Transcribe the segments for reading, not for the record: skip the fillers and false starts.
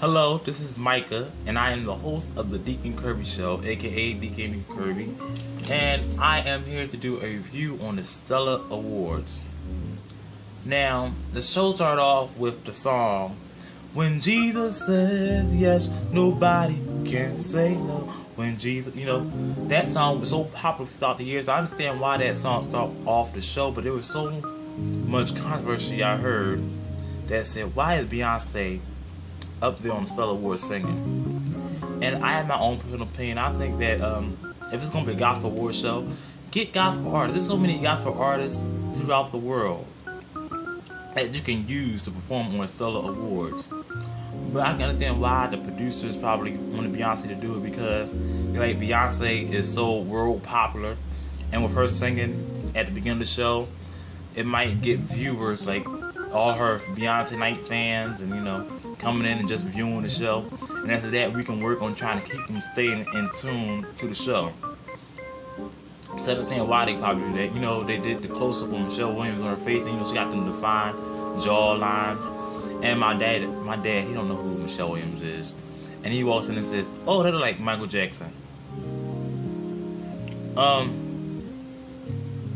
Hello, this is Micah, and I am the host of the Deacon Kirby Show, aka Deacon Kirby, and I am here to do a review on the Stellar Awards. Now, the show started off with the song, "When Jesus says yes, nobody can say no." When Jesus, that song was so popular throughout the years. I understand why that song started off the show, but there was so much controversy I heard that said, why is Beyonce up there on the Stellar Awards singing? And I have my own personal opinion. I think that if it's going to be a gospel award show, get gospel artists. There's so many gospel artists throughout the world that you can use to perform on the Stellar Awards. But I can understand why the producers probably wanted Beyonce to do it, because like Beyonce is so world popular, and with her singing at the beginning of the show, it might get viewers, like all her Beyonce night fans, and coming in and just viewing the show. And after that, we can work on trying to keep them staying in tune to the show. So I understand why they probably do that. They did the close-up on Michelle Williams on her face, and she got them defined jaw lines. And my dad, he don't know who Michelle Williams is, and he walks in and says, "Oh, they look like Michael Jackson."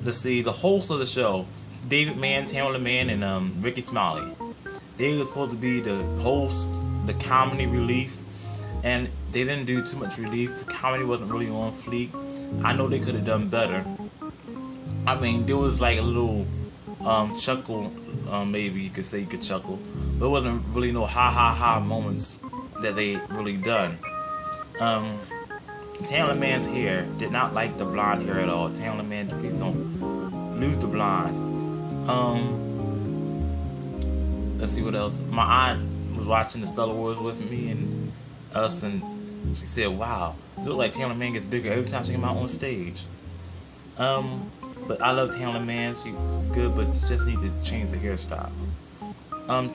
Let's see, the host of the show, David Mann, Tamela Mann, and Ricky Smiley. They were supposed to be the host, the comedy relief, and they didn't do too much relief. The comedy wasn't really on fleek. I know they could have done better. I mean, there was like a little chuckle, maybe you could say you could chuckle, but it wasn't really no ha moments that they really done. Tamela Mann's hair, did not like the blonde hair at all. Tamela Mann, please don't lose the blonde. Let's see what else. My aunt was watching the Stellar Awards with me and us, and she said, "Wow, it looks like Tamela Mann gets bigger every time she comes out on stage." But I love Tamela Mann. She's good, but she just need to change the hairstyle.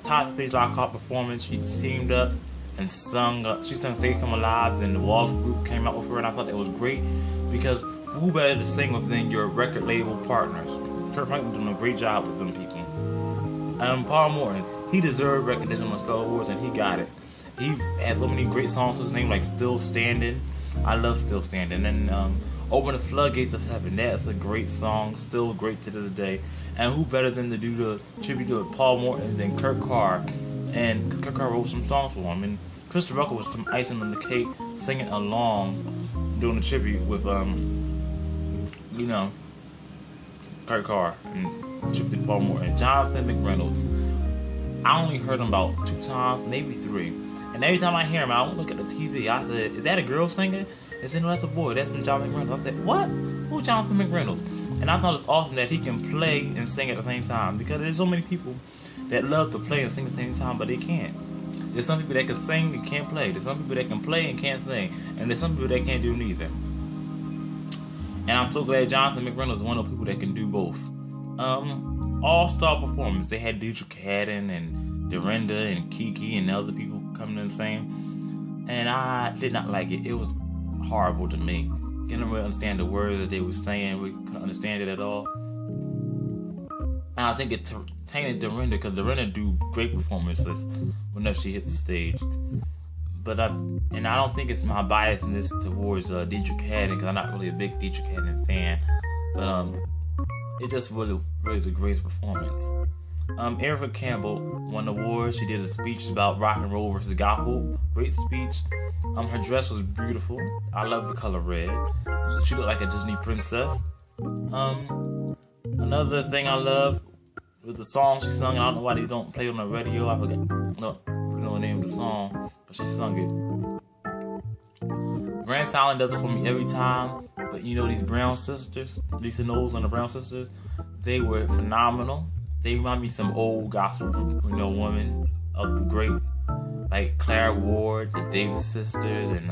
Top page I caught performance. She teamed up and sung. She sung "Faith Come Alive." Then the Walls group came out with her, and I thought that was great, because who better to sing with than your record label partners? Kurt Franklin doing a great job with them people. Paul Morton, he deserved recognition on the Stellar Awards, and he got it. He has so many great songs to his name, like "Still Standing." I love "Still Standing," and "Open the Floodgates of Heaven." That's a great song, still great to this day. And who better than to do the tribute to Paul Morton than Kurt Carr? And Kurt Carr wrote some songs for him, and Christopher Rucker was some icing on the cake, singing along, doing the tribute with Kurt Carr and tribute to Paul Morton. Jonathan McReynolds, I only heard him about 2 times, maybe 3. And every time I hear him, I won't look at the TV. I said, "Is that a girl singing?" They said, "No, that's a boy. That's from Jonathan McReynolds." I said, "What? Who's Jonathan McReynolds?" And I thought it's awesome that he can play and sing at the same time, because there's so many people that love to play and sing at the same time, but they can't. There's some people that can sing and can't play. There's some people that can play and can't sing. And there's some people that can't do neither. And I'm so glad Jonathan McReynolds is one of the people that can do both. All-star performance. They had Deidre Cadden and Dorinda and Kiki and other people coming in and sing. And I did not like it. It was horrible to me. Didn't really understand the words that they were saying. We couldn't understand it at all. And I think it tainted Dorinda, because Dorinda do great performances whenever she hits the stage. But I don't think it's my biasness towards Deidre Cadden, because I'm not really a big Deidre Cadden fan. But it just really was a great performance. Erica Campbell won the award. She did a speech about rock and roll versus gospel. Great speech. Her dress was beautiful. I love the color red. She looked like a Disney princess. Another thing I love was the song she sung. I don't know why they don't play it on the radio. I forgot. No, I don't know the name of the song, but she sung it. Grand Silent does it for me every time. But these Brown sisters, Lisa Knowles and the Brown sisters, they were phenomenal. They remind me of some old gospel, women of great, like Claire Ward, the Davis sisters, and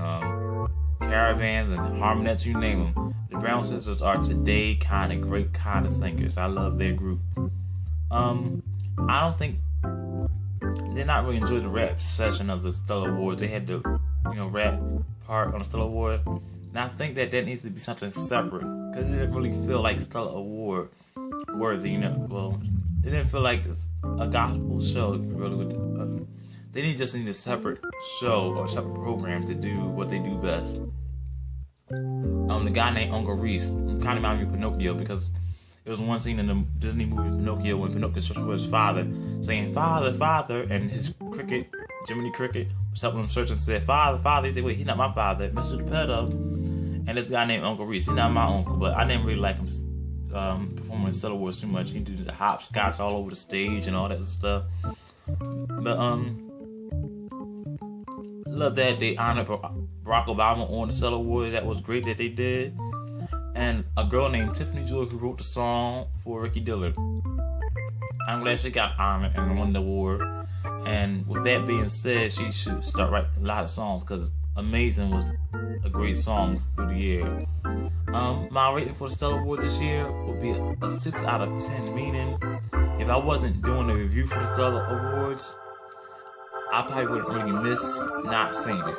Caravans and Harmonettes, you name them. The Brown sisters are today kind of great kind of singers. I love their group. I don't think they're not really enjoying the rap session of the Stellar Awards. They had the rap part on the Stellar Award, and I think that needs to be something separate, because it didn't really feel like Stellar Award worthy. Well, it didn't feel like a gospel show really with They just need a separate show or separate program to do what they do best. The guy named Uncle Reese kind of reminded me of Pinocchio, because it was one scene in the Disney movie Pinocchio when Pinocchio searched for his father, saying, "Father, father," and his cricket, Jiminy Cricket, was helping him search and said, "Father, father." He said, "Wait, he's not my father, Mr. Geppetto." And this guy named Uncle Reese, he's not my uncle, but I didn't really like him performing in Star Wars too much. He did the hopscotch all over the stage and all that stuff. But love that they honored Barack Obama on the Stellar Awards. That was great that they did. And a girl named Tiffany Joy, who wrote the song for Ricky Dillard. I'm glad she got honored and won the award. And with that being said, she should start writing a lot of songs, because Amazing was a great song through the year. My rating for the Stellar Awards this year would be a 6 out of 10, meaning if I wasn't doing a review for the Stellar Awards, I probably wouldn't really miss not seeing it.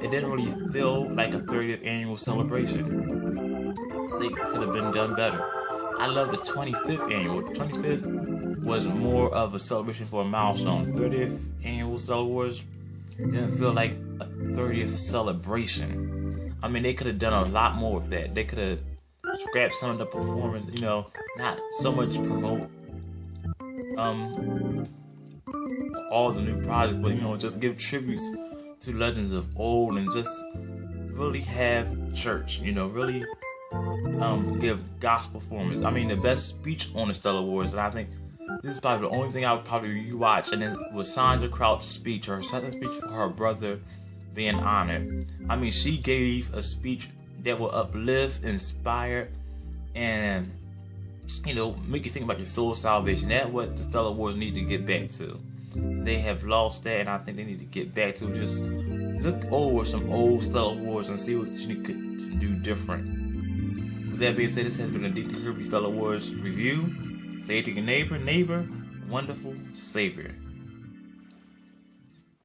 It didn't really feel like a 30th annual celebration. They could have been done better. I love the 25th annual. The 25th was more of a celebration for a milestone. 30th annual Stellar Awards didn't feel like a 30th celebration. I mean, they could have done a lot more with that. They could have scrapped some of the performance, not so much promote all the new projects, but just give tributes to legends of old and just really have church, really give gospel performance. I mean, the best speech on the Stellar Awards, and I think this is probably the only thing I would probably rewatch, and it was Sandra Crouch's speech, her second speech for her brother being honored. I mean, she gave a speech that will uplift, inspire, and make you think about your soul salvation. That's what the Stellar Awards need to get back to. They have lost that, and I think they need to get back to just look over some old Stellar Awards and see what you could do different. With that being said, this has been a Deacon Kirby Stellar Awards review. Say it to your neighbor, wonderful Savior.